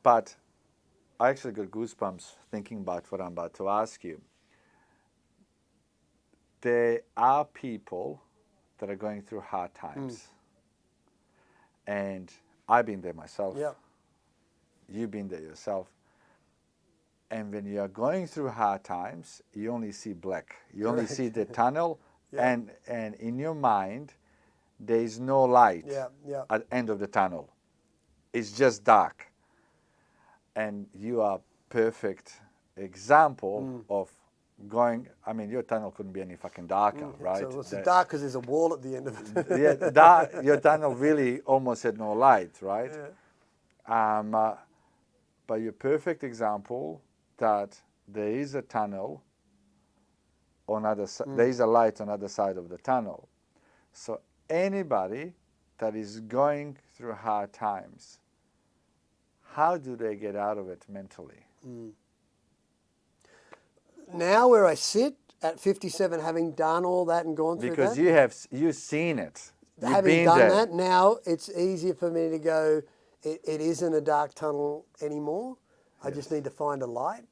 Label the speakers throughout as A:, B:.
A: But I actually got goosebumps thinking about what I'm about to ask you. There are people that are going through hard times. And I've been there myself.
B: Yeah.
A: You've been there yourself. And when you are going through hard times, you only see black. You only see the tunnel,
B: Yeah.
A: and in your mind, there is no light
B: Yeah.
A: at the end of the tunnel. It's just dark. And you are perfect example of going. I mean, your tunnel couldn't be any fucking darker, right?
B: So it's dark because there's a wall at the end of it.
A: Yeah, your tunnel really almost had no light, right?
B: Yeah.
A: But you're perfect example that there is a tunnel on other there is a light on the other side of the tunnel. So anybody that is going through hard times, how do they get out of it mentally?
B: Now where I sit at 57, having done all that and gone through
A: Because
B: that,
A: you've seen it. You've
B: having
A: been
B: done
A: there.
B: that, now it's easier for me to go, it isn't a dark tunnel anymore. I just need to find a light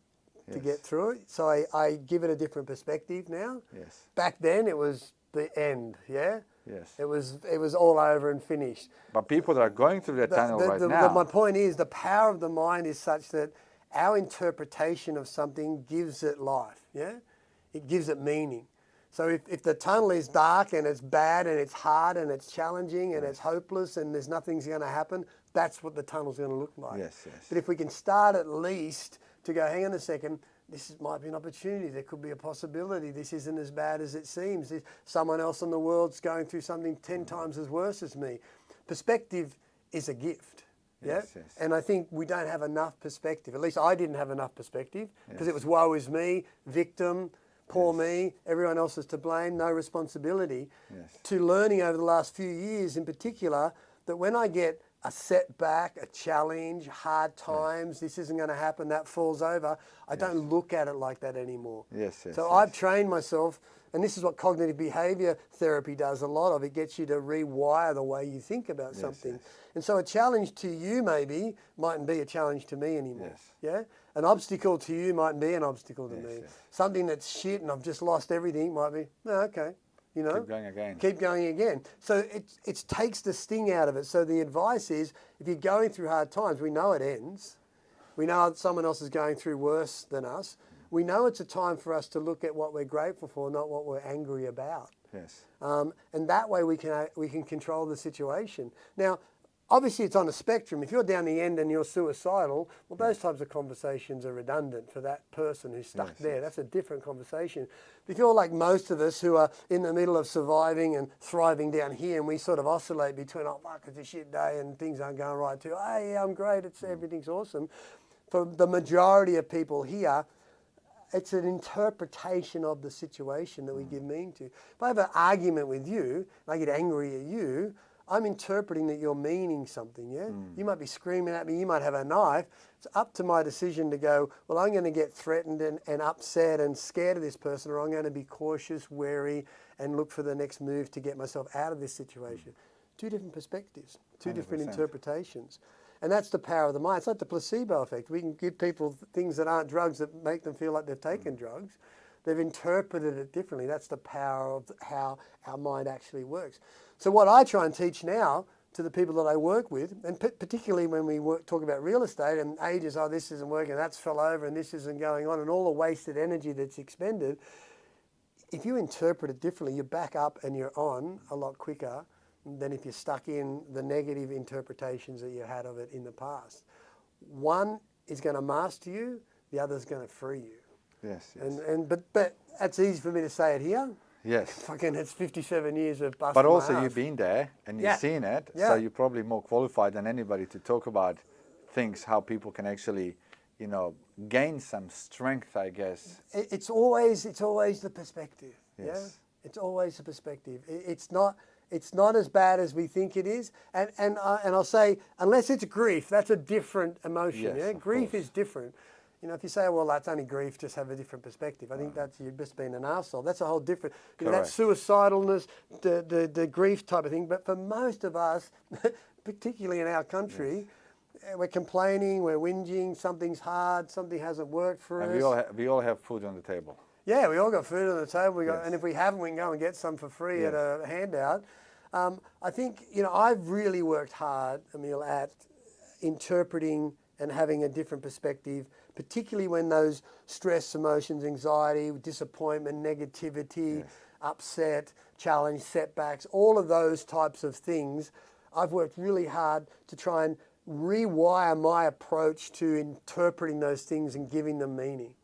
B: to get through it. So I give it a different perspective now.
A: Yes.
B: Back then it was the end, yeah?
A: Yes.
B: It was all over and finished.
A: But people that are going through that tunnel right now.
B: My point is the power of the mind is such that our interpretation of something gives it life, yeah? It gives it meaning. So if the tunnel is dark and it's bad and it's hard and it's challenging and it's hopeless and there's nothing's going to happen, that's what the tunnel's going to look like.
A: Yes, yes.
B: But if we can start at least to go, hang on a second, might be an opportunity. There could be a possibility. This isn't as bad as it seems. Someone else in the world's going through something 10 times as worse as me. Perspective is a gift. Yeah?
A: Yes, yes.
B: And I think we don't have enough perspective. At least I didn't have enough perspective because it was woe is me, victim, poor me, everyone else is to blame, no responsibility.
A: Yes.
B: To learning over the last few years in particular that when I get a setback, a challenge, hard times, this isn't going to happen, that falls over, I don't look at it like that anymore.
A: Yes, yes,
B: So
A: yes.
B: I've trained myself, and this is what cognitive behavior therapy does a lot of. It gets you to rewire the way you think about something.
A: yes.
B: And so a challenge to you maybe mightn't be a challenge to me anymore.
A: Yes.
B: Yeah? An obstacle to you mightn't be an obstacle to me.
A: yes.
B: Something that's shit and I've just lost everything might be, no, okay. You know?
A: Keep going again.
B: Keep going again. So it takes the sting out of it. So the advice is, if you're going through hard times, we know it ends. We know someone else is going through worse than us. We know it's a time for us to look at what we're grateful for, not what we're angry about.
A: Yes.
B: And that way we can control the situation. Now, obviously it's on a spectrum. If you're down the end and you're suicidal, well, those types of conversations are redundant for that person who's stuck there.
A: yes.
B: That's a different conversation. But if you're like most of us who are in the middle of surviving and thriving down here, and we sort of oscillate between, oh, fuck, it's a shit day and things aren't going right too. Hey, yeah, I'm great. Everything's awesome. For the majority of people here, it's an interpretation of the situation that we give meaning to. If I have an argument with you and I get angry at you, I'm interpreting that you're meaning something, yeah? You might be screaming at me, you might have a knife. It's up to my decision to go, well, I'm going to get threatened and upset and scared of this person, or I'm going to be cautious, wary, and look for the next move to get myself out of this situation. Two different perspectives, two different
A: 100%.
B: interpretations. And that's the power of the mind. It's like the placebo effect. We can give people things that aren't drugs that make them feel like they've taken drugs. They've interpreted it differently. That's the power of how our mind actually works. So what I try and teach now to the people that I work with, and particularly when we talk about real estate and ages, oh, this isn't working, that's fell over and this isn't going on, and all the wasted energy that's expended, if you interpret it differently, you're back up and you're on a lot quicker than if you're stuck in the negative interpretations that you had of it in the past. One is going to master you, the other is going to free you.
A: Yes, yes.
B: But that's easy for me to say it here.
A: Yes.
B: Fucking, it's 57 years of busting
A: But also
B: my ass.
A: you've been there and
B: Yeah.
A: you've seen it,
B: Yeah.
A: so you're probably more qualified than anybody to talk about things, how people can actually, gain some strength, I guess.
B: It's always the perspective.
A: Yes.
B: Yeah, it's always the perspective. It's not as bad as we think it is. And I'll say, unless it's grief, that's a different emotion.
A: Yes,
B: yeah,
A: of
B: grief
A: course.
B: is different. If you say, well, that's only grief, just have a different perspective. I think that's you've just been an arsehole. That's a whole different, that suicidalness, the grief type of thing. But for most of us, particularly in our country, we're complaining, we're whinging, something's hard, something hasn't worked for
A: And
B: us.
A: we all have food on the table.
B: Yeah, we all got food on the table.
A: Yes.
B: And if we haven't, we can go and get some for free
A: Yes.
B: at a handout. I think, I've really worked hard, Emil, at interpreting and having a different perspective, particularly when those stress, emotions, anxiety, disappointment, negativity,
A: Yes.
B: upset, challenge, setbacks, all of those types of things, I've worked really hard to try and rewire my approach to interpreting those things and giving them meaning.